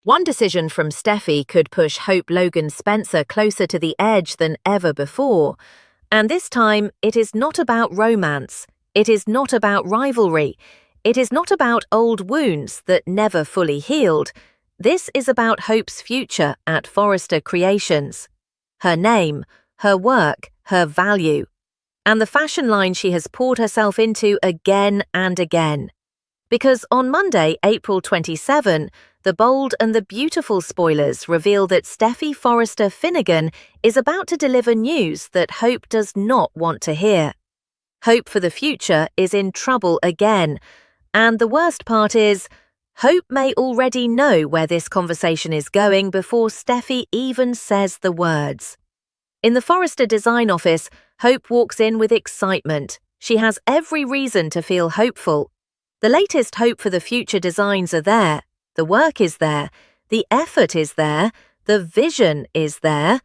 One decision from Steffi could push Hope Logan Spencer closer to the edge than ever before. And this time, it is not about romance. It is not about rivalry. It is not about old wounds that never fully healed. This is about Hope's future at Forrester Creations. Her name, her work, her value. And the fashion line she has poured herself into again and again. Because on Monday, April 27, the bold and the beautiful spoilers reveal that Steffy Forrester Finnegan is about to deliver news that Hope does not want to hear. Hope for the future is in trouble again, and the worst part is, Hope may already know where this conversation is going before Steffi even says the words. In the Forrester design office, Hope walks in with excitement. She has every reason to feel hopeful. The latest Hope for the Future designs are there. The work is there. The effort is there. The vision is there.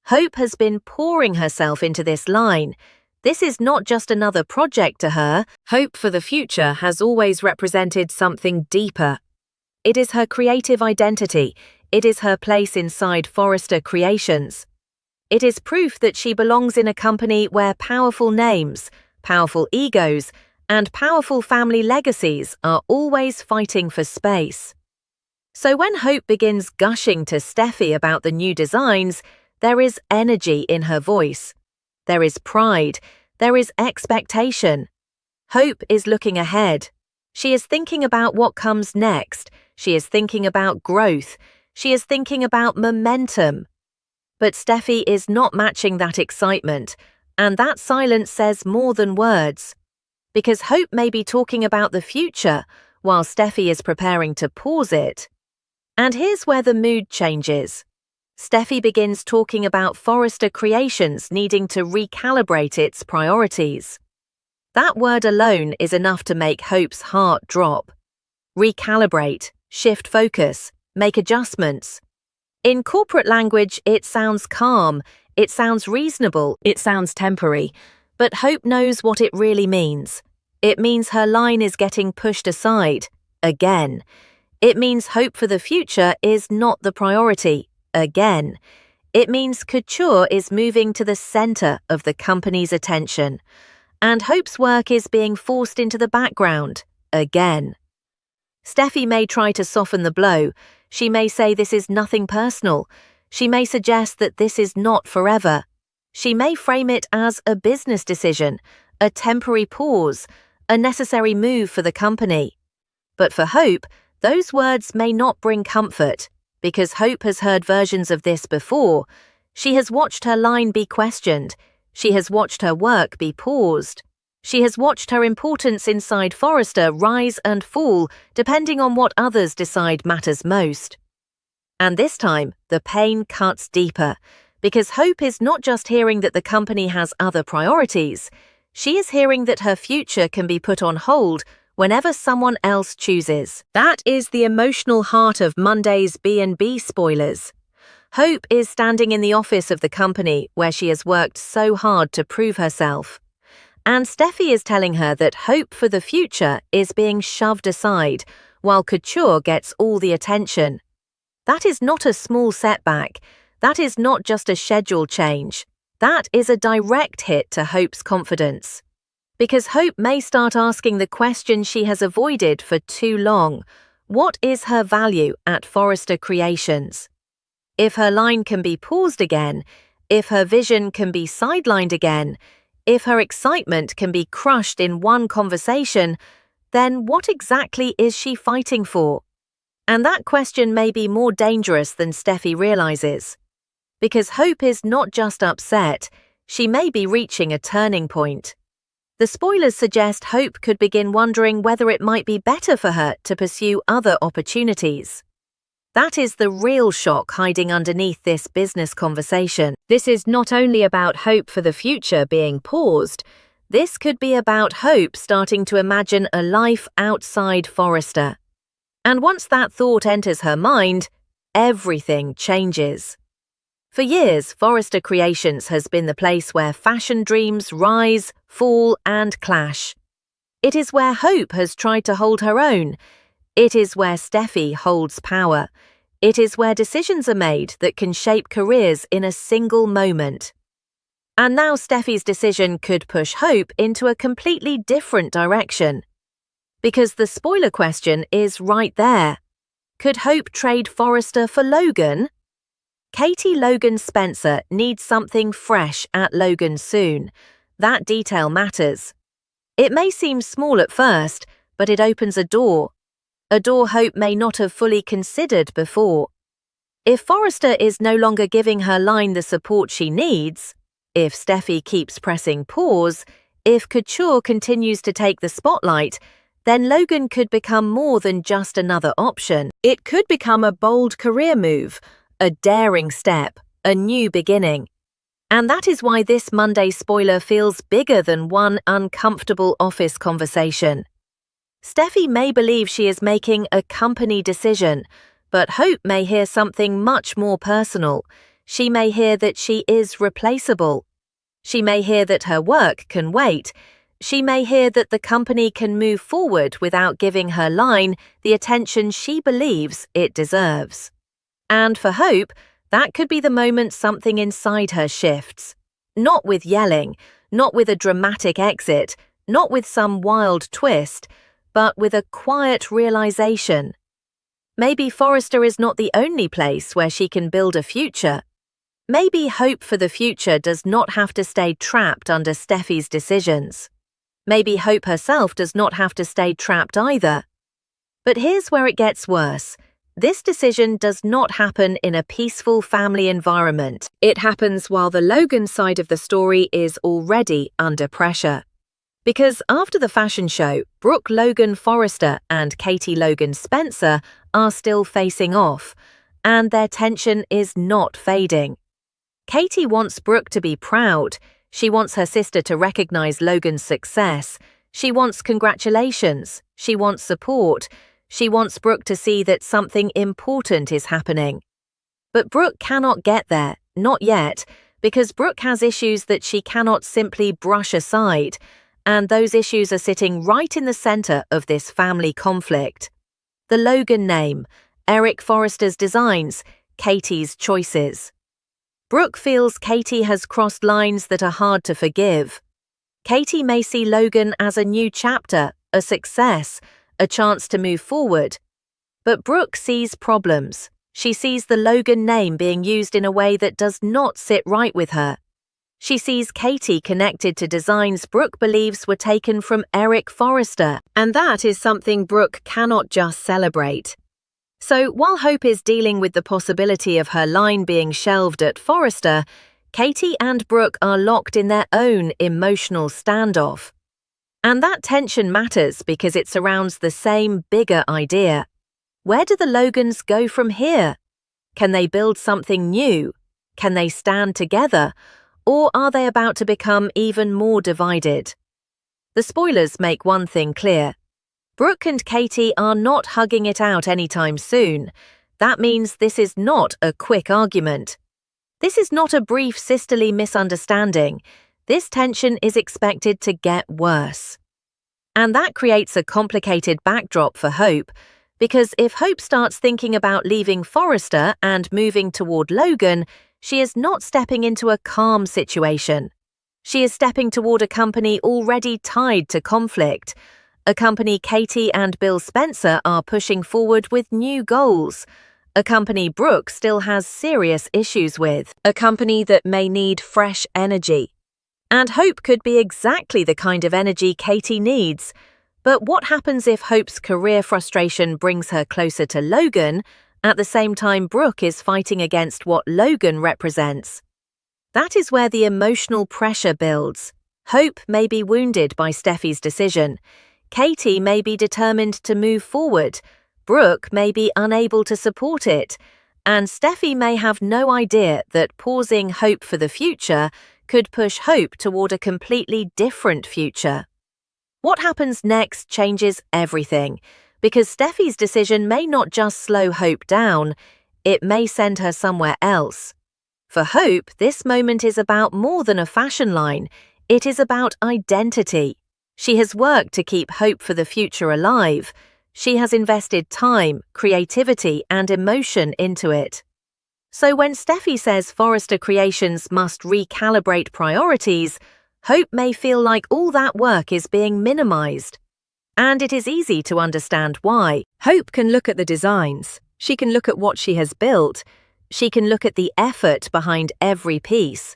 Hope has been pouring herself into this line. This is not just another project to her. Hope for the Future has always represented something deeper. It is her creative identity. It is her place inside Forrester Creations. It is proof that she belongs in a company where powerful names, powerful egos, and powerful family legacies are always fighting for space. So when Hope begins gushing to Steffi about the new designs, there is energy in her voice. There is pride. There is expectation. Hope is looking ahead. She is thinking about what comes next. She is thinking about growth. She is thinking about momentum. But Steffi is not matching that excitement, and that silence says more than words. Because Hope may be talking about the future while Steffi is preparing to pause it. And here's where the mood changes. Steffi begins talking about Forrester Creations needing to recalibrate its priorities. That word alone is enough to make Hope's heart drop. Recalibrate, shift focus, make adjustments. In corporate language, it sounds calm, it sounds reasonable, it sounds temporary. But Hope knows what it really means. It means her line is getting pushed aside, again. It means Hope for the Future is not the priority, again. It means couture is moving to the center of the company's attention. And Hope's work is being forced into the background, again. Steffi may try to soften the blow. She may say this is nothing personal. She may suggest that this is not forever. She may frame it as a business decision, a temporary pause, a necessary move for the company. But for Hope, those words may not bring comfort, because Hope has heard versions of this before. She has watched her line be questioned. She has watched her work be paused. She has watched her importance inside Forrester rise and fall depending on what others decide matters most. And this time, the pain cuts deeper, because Hope is not just hearing that the company has other priorities. She is hearing that her future can be put on hold whenever someone else chooses. That is the emotional heart of Monday's B&B spoilers. Hope is standing in the office of the company where she has worked so hard to prove herself. And Steffi is telling her that Hope for the Future is being shoved aside, while couture gets all the attention. That is not a small setback. That is not just a schedule change. That is a direct hit to Hope's confidence. Because Hope may start asking the question she has avoided for too long. What is her value at Forrester Creations? If her line can be paused again, if her vision can be sidelined again, if her excitement can be crushed in one conversation, then what exactly is she fighting for? And that question may be more dangerous than Steffi realizes. Because Hope is not just upset, she may be reaching a turning point. The spoilers suggest Hope could begin wondering whether it might be better for her to pursue other opportunities. That is the real shock hiding underneath this business conversation. This is not only about Hope for the Future being paused, this could be about Hope starting to imagine a life outside Forrester. And once that thought enters her mind, everything changes. For years, Forrester Creations has been the place where fashion dreams rise, fall, and clash. It is where Hope has tried to hold her own. It is where Steffi holds power. It is where decisions are made that can shape careers in a single moment. And now Steffi's decision could push Hope into a completely different direction. Because the spoiler question is right there. Could Hope trade Forrester for Logan? Katie Logan Spencer needs something fresh at Logan soon. That detail matters. It may seem small at first, but it opens a door Hope may not have fully considered before. If Forrester is no longer giving her line the support she needs, if Steffi keeps pressing pause, if couture continues to take the spotlight, then Logan could become more than just another option. It could become a bold career move, a daring step, a new beginning. And that is why this Monday spoiler feels bigger than one uncomfortable office conversation. Steffi may believe she is making a company decision, but Hope may hear something much more personal. She may hear that she is replaceable. She may hear that her work can wait. She may hear that the company can move forward without giving her line the attention she believes it deserves. And for Hope, that could be the moment something inside her shifts. Not with yelling, not with a dramatic exit, not with some wild twist, but with a quiet realization. Maybe Forrester is not the only place where she can build a future. Maybe Hope for the future does not have to stay trapped under Steffi's decisions. Maybe Hope herself does not have to stay trapped either. But here's where it gets worse. This decision does not happen in a peaceful family environment. It happens while the Logan side of the story is already under pressure. Because after the fashion show, Brooke Logan Forrester and Katie Logan Spencer are still facing off, and their tension is not fading. Katie wants Brooke to be proud. She wants her sister to recognize Logan's success. She wants congratulations. She wants support. She wants Brooke to see that something important is happening. But Brooke cannot get there, not yet, because Brooke has issues that she cannot simply brush aside, and those issues are sitting right in the center of this family conflict. The Logan name, Eric Forrester's designs, Katie's choices. Brooke feels Katie has crossed lines that are hard to forgive. Katie may see Logan as a new chapter, a success, a chance to move forward. But Brooke sees problems. She sees the Logan name being used in a way that does not sit right with her. She sees Katie connected to designs Brooke believes were taken from Eric Forrester, and that is something Brooke cannot just celebrate. So while Hope is dealing with the possibility of her line being shelved at Forrester, Katie and Brooke are locked in their own emotional standoff. And that tension matters because it surrounds the same bigger idea. Where do the Logans go from here? Can they build something new? Can they stand together? Or are they about to become even more divided? The spoilers make one thing clear. Brooke and Katie are not hugging it out anytime soon. That means this is not a quick argument. This is not a brief sisterly misunderstanding. This tension is expected to get worse. And that creates a complicated backdrop for Hope, because if Hope starts thinking about leaving Forrester and moving toward Logan, she is not stepping into a calm situation. She is stepping toward a company already tied to conflict, a company Katie and Bill Spencer are pushing forward with new goals, a company Brooke still has serious issues with, a company that may need fresh energy. And Hope could be exactly the kind of energy Katie needs. But what happens if Hope's career frustration brings her closer to Logan, at the same time Brooke is fighting against what Logan represents? That is where the emotional pressure builds. Hope may be wounded by Steffi's decision. Katie may be determined to move forward. Brooke may be unable to support it. And Steffi may have no idea that pausing Hope for the future could push Hope toward a completely different future. What happens next changes everything, because Steffi's decision may not just slow Hope down, it may send her somewhere else. For Hope, this moment is about more than a fashion line. It is about identity. She has worked to keep Hope for the future alive. She has invested time, creativity, and emotion into it. So when Steffy says Forrester Creations must recalibrate priorities, Hope may feel like all that work is being minimized. And it is easy to understand why. Hope can look at the designs. She can look at what she has built. She can look at the effort behind every piece.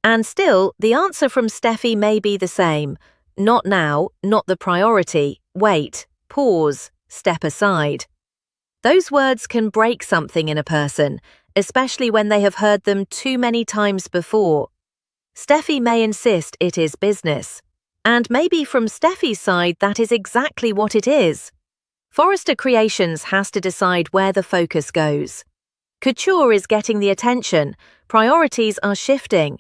And still, the answer from Steffy may be the same. Not now, not the priority. Wait, pause, step aside. Those words can break something in a person, especially when they have heard them too many times before. Steffy may insist it is business. And maybe from Steffy's side that is exactly what it is. Forrester Creations has to decide where the focus goes. Couture is getting the attention, priorities are shifting.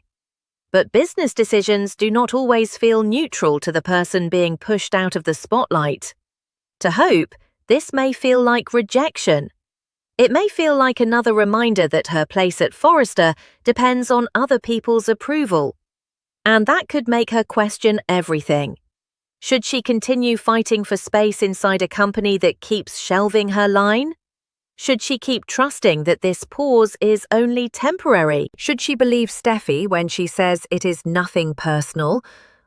But business decisions do not always feel neutral to the person being pushed out of the spotlight. To Hope, this may feel like rejection. It may feel like another reminder that her place at Forrester depends on other people's approval. And that could make her question everything. Should she continue fighting for space inside a company that keeps shelving her line? Should she keep trusting that this pause is only temporary? Should she believe Steffy when she says it is nothing personal?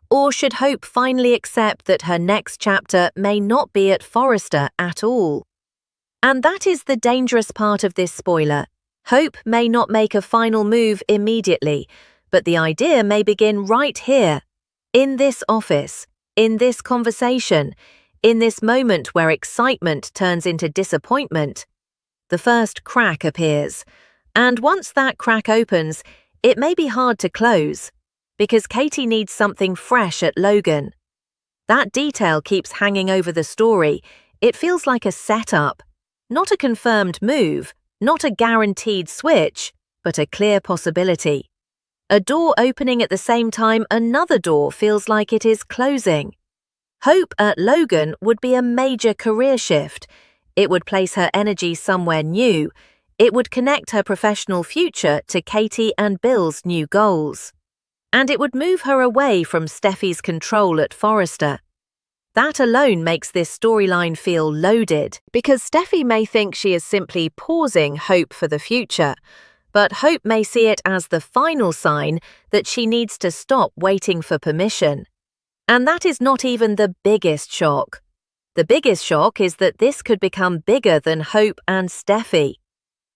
Or should Hope finally accept that her next chapter may not be at Forrester at all? And that is the dangerous part of this spoiler. Hope may not make a final move immediately, but the idea may begin right here, in this office, in this conversation, in this moment where excitement turns into disappointment. The first crack appears, and once that crack opens, it may be hard to close, because Katie needs something fresh at Logan. That detail keeps hanging over the story. It feels like a setup, not a confirmed move, not a guaranteed switch, but a clear possibility. A door opening at the same time another door feels like it is closing. Hope at Logan would be a major career shift. It would place her energy somewhere new. It would connect her professional future to Katie and Bill's new goals. And it would move her away from Steffy's control at Forrester. That alone makes this storyline feel loaded, because Steffy may think she is simply pausing Hope for the future, but Hope may see it as the final sign that she needs to stop waiting for permission. And that is not even the biggest shock. The biggest shock is that this could become bigger than Hope and Steffy.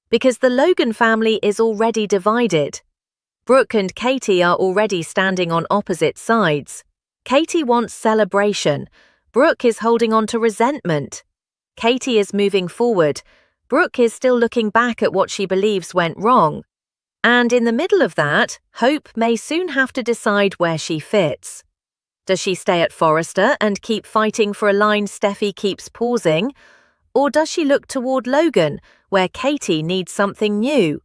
Because the Logan family is already divided. Brooke and Katie are already standing on opposite sides. Katie wants celebration. Brooke is holding on to resentment. Katie is moving forward. Brooke is still looking back at what she believes went wrong. And in the middle of that, Hope may soon have to decide where she fits. Does she stay at Forrester and keep fighting for a line Steffy keeps pausing? Or does she look toward Logan, where Katie needs something new?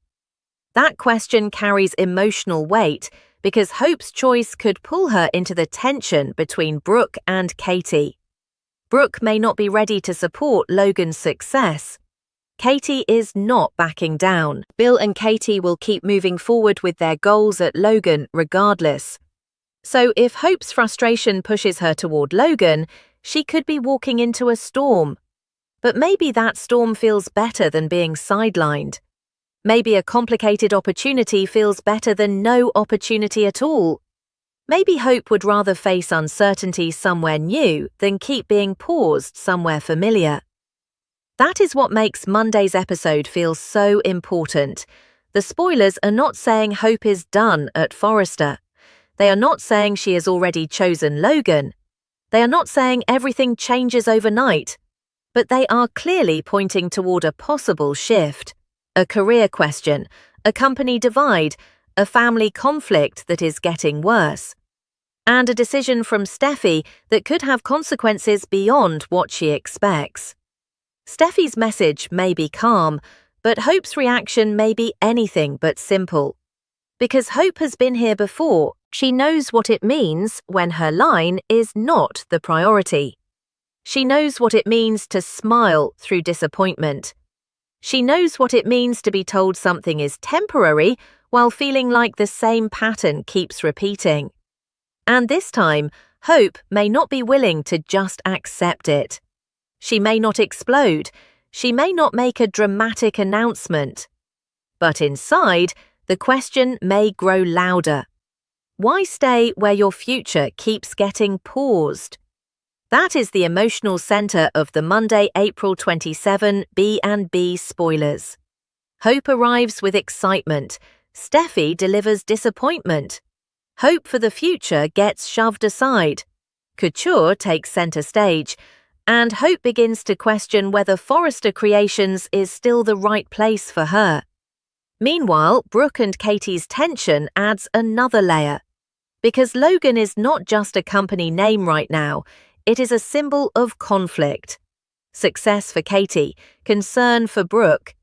That question carries emotional weight because Hope's choice could pull her into the tension between Brooke and Katie. Brooke may not be ready to support Logan's success. Katie is not backing down. Bill and Katie will keep moving forward with their goals at Logan regardless. So if Hope's frustration pushes her toward Logan, she could be walking into a storm. But maybe that storm feels better than being sidelined. Maybe a complicated opportunity feels better than no opportunity at all. Maybe Hope would rather face uncertainty somewhere new than keep being paused somewhere familiar. That is what makes Monday's episode feel so important. The spoilers are not saying Hope is done at Forrester. They are not saying she has already chosen Logan. They are not saying everything changes overnight. But they are clearly pointing toward a possible shift, a career question, a company divide, a family conflict that is getting worse, and a decision from Steffy that could have consequences beyond what she expects. Steffy's message may be calm, but Hope's reaction may be anything but simple. Because Hope has been here before, she knows what it means when her line is not the priority. She knows what it means to smile through disappointment. She knows what it means to be told something is temporary while feeling like the same pattern keeps repeating. And this time, Hope may not be willing to just accept it. She may not explode. She may not make a dramatic announcement. But inside, the question may grow louder. Why stay where your future keeps getting paused? That is the emotional center of the Monday, April 27 B&B spoilers. Hope arrives with excitement. Steffy delivers disappointment. Hope for the future gets shoved aside. Couture takes center stage, and Hope begins to question whether Forrester Creations is still the right place for her. Meanwhile, Brooke and Katie's tension adds another layer. Because Logan is not just a company name right now, it is a symbol of conflict. Success for Katie, concern for Brooke,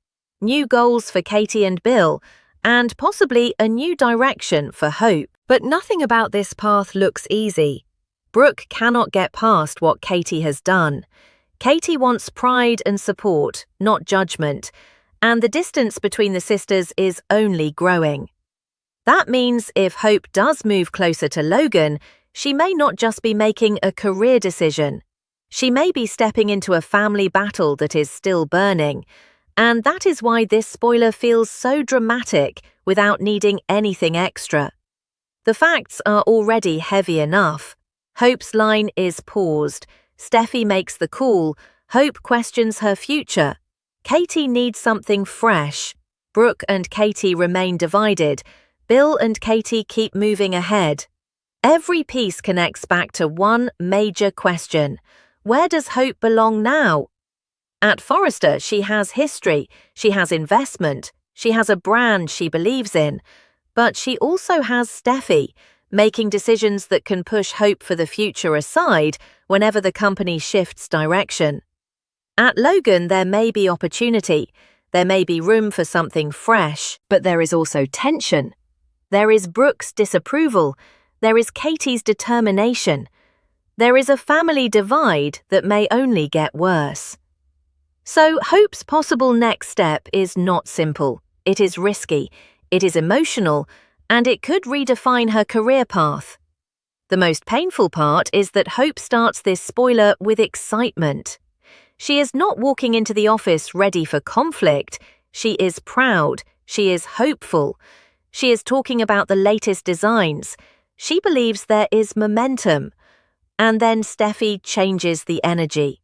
new goals for Katie and Bill, and possibly a new direction for Hope. But nothing about this path looks easy. Brooke cannot get past what Katie has done. Katie wants pride and support, not judgment, and the distance between the sisters is only growing. That means if Hope does move closer to Logan, she may not just be making a career decision. She may be stepping into a family battle that is still burning, and that is why this spoiler feels so dramatic without needing anything extra. The facts are already heavy enough. Hope's line is paused. Steffy makes the call. Hope questions her future. Katie needs something fresh. Brooke and Katie remain divided. Bill and Katie keep moving ahead. Every piece connects back to one major question. Where does Hope belong now? At Forrester, she has history, she has investment, she has a brand she believes in, but she also has Steffy, making decisions that can push hope for the future aside whenever the company shifts direction. At Logan, there may be opportunity, there may be room for something fresh, but there is also tension. There is Brooke's disapproval, there is Katie's determination. There is a family divide that may only get worse. So Hope's possible next step is not simple. It is risky, it is emotional, and it could redefine her career path. The most painful part is that Hope starts this spoiler with excitement. She is not walking into the office ready for conflict. She is proud. She is hopeful. She is talking about the latest designs. She believes there is momentum. And then Steffy changes the energy.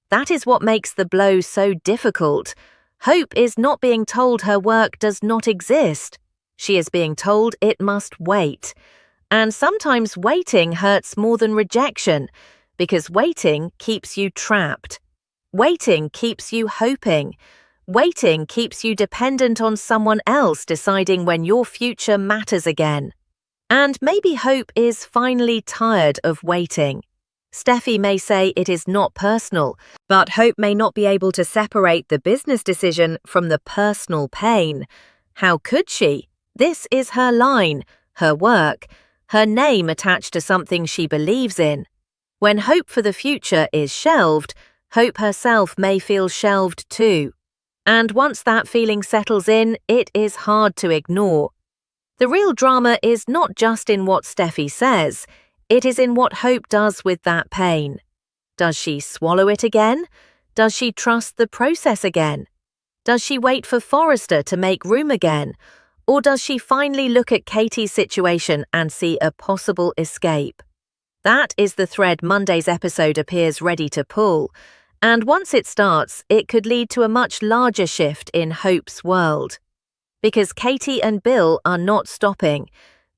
That is what makes the blow so difficult. Hope is not being told her work does not exist. She is being told it must wait. And sometimes waiting hurts more than rejection, because waiting keeps you trapped. Waiting keeps you hoping. Waiting keeps you dependent on someone else deciding when your future matters again. And maybe Hope is finally tired of waiting. Steffy may say it is not personal, but Hope may not be able to separate the business decision from the personal pain. How could she? This is her line, her work, her name attached to something she believes in. When hope for the future is shelved, Hope herself may feel shelved too. And once that feeling settles in, it is hard to ignore. The real drama is not just in what Steffy says, it is in what Hope does with that pain. Does she swallow it again? Does she trust the process again? Does she wait for Forrester to make room again? Or does she finally look at Katie's situation and see a possible escape? That is the thread Monday's episode appears ready to pull. And once it starts, it could lead to a much larger shift in Hope's world. Because Katie and Bill are not stopping.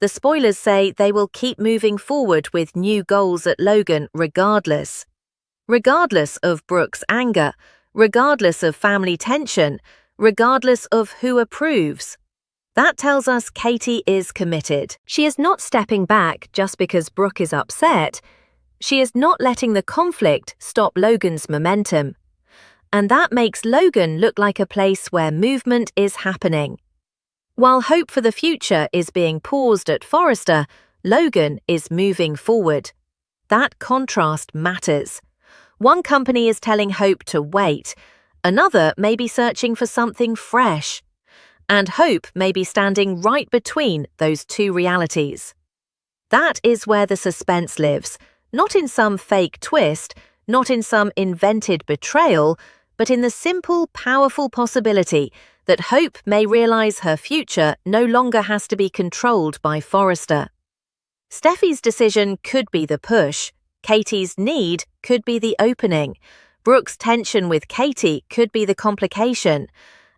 The spoilers say they will keep moving forward with new goals at Logan regardless. Regardless of Brooke's anger, regardless of family tension, regardless of who approves. That tells us Katie is committed. She is not stepping back just because Brooke is upset. She is not letting the conflict stop Logan's momentum. And that makes Logan look like a place where movement is happening. While hope for the future is being paused at Forrester, Logan is moving forward. That contrast matters. One company is telling Hope to wait, another may be searching for something fresh. And Hope may be standing right between those two realities. That is where the suspense lives, not in some fake twist, not in some invented betrayal, but in the simple, powerful possibility that Hope may realize her future no longer has to be controlled by Forrester. Steffy's decision could be the push, Katie's need could be the opening, Brooke's tension with Katie could be the complication,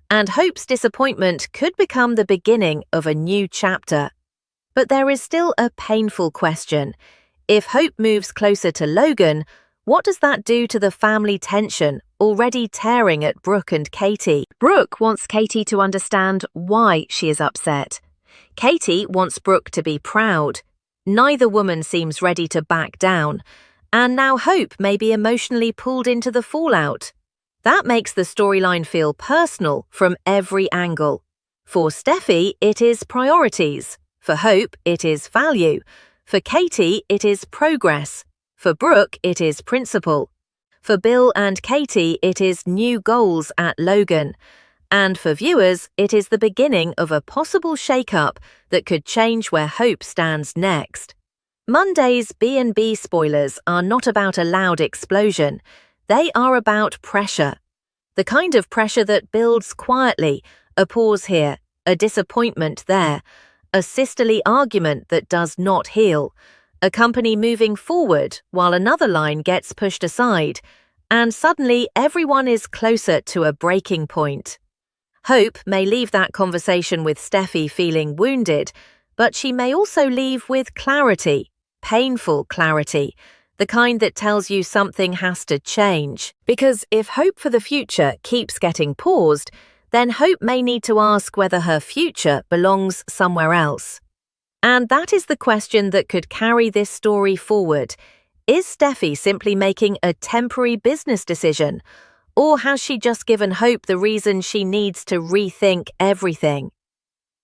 and Hope's disappointment could become the beginning of a new chapter. But there is still a painful question. If Hope moves closer to Logan, what does that do to the family tension already tearing at Brooke and Katie? Brooke wants Katie to understand why she is upset. Katie wants Brooke to be proud. Neither woman seems ready to back down, and now Hope may be emotionally pulled into the fallout. That makes the storyline feel personal from every angle. For Steffy, it is priorities. For Hope, it is value. For Katie, it is progress. For Brooke, it is principle. For Bill and Katie, it is new goals at Logan. And for viewers, it is the beginning of a possible shake-up that could change where Hope stands next. Monday's B&B spoilers are not about a loud explosion. They are about pressure. The kind of pressure that builds quietly, a pause here, a disappointment there, a sisterly argument that does not heal, a company moving forward while another line gets pushed aside, and suddenly everyone is closer to a breaking point. Hope may leave that conversation with Steffy feeling wounded, but she may also leave with clarity, painful clarity, the kind that tells you something has to change. Because if hope for the future keeps getting paused, then Hope may need to ask whether her future belongs somewhere else. And that is the question that could carry this story forward. Is Steffy simply making a temporary business decision? Or has she just given Hope the reason she needs to rethink everything?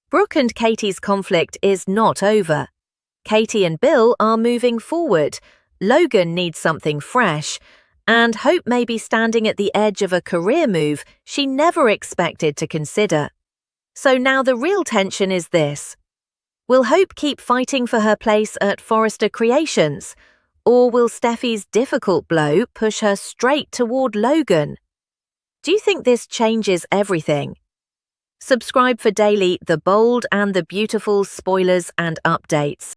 Brooke and Katie's conflict is not over. Katie and Bill are moving forward. Logan needs something fresh. And Hope may be standing at the edge of a career move she never expected to consider. So now the real tension is this. Will Hope keep fighting for her place at Forrester Creations? Or will Steffy's difficult blow push her straight toward Logan? Do you think this changes everything? Subscribe for daily The Bold and the Beautiful spoilers and updates.